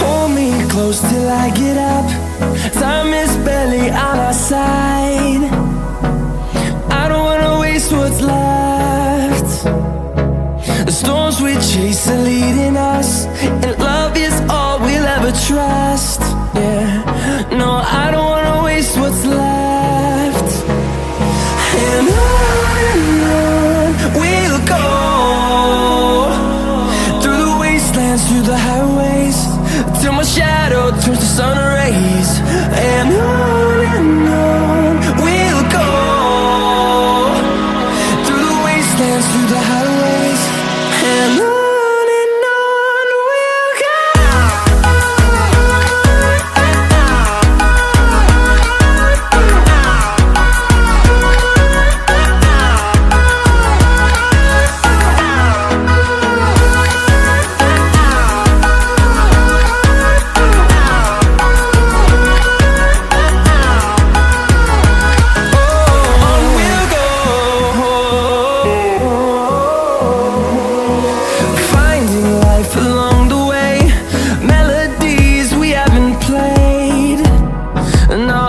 Hold me close till I get up. Time is barely on our side. I don't wanna waste what's left. The storms we chase are leading us, and love is all we'll ever trust. Yeah, no, I don't wanna waste what's left. And on we'll go, through the wastelands, through the highways, till my shadow turns to sun rays. And on we'll go, through the wastelands, through the highways, and on we'll go. Along the way, melodies we haven't played. No,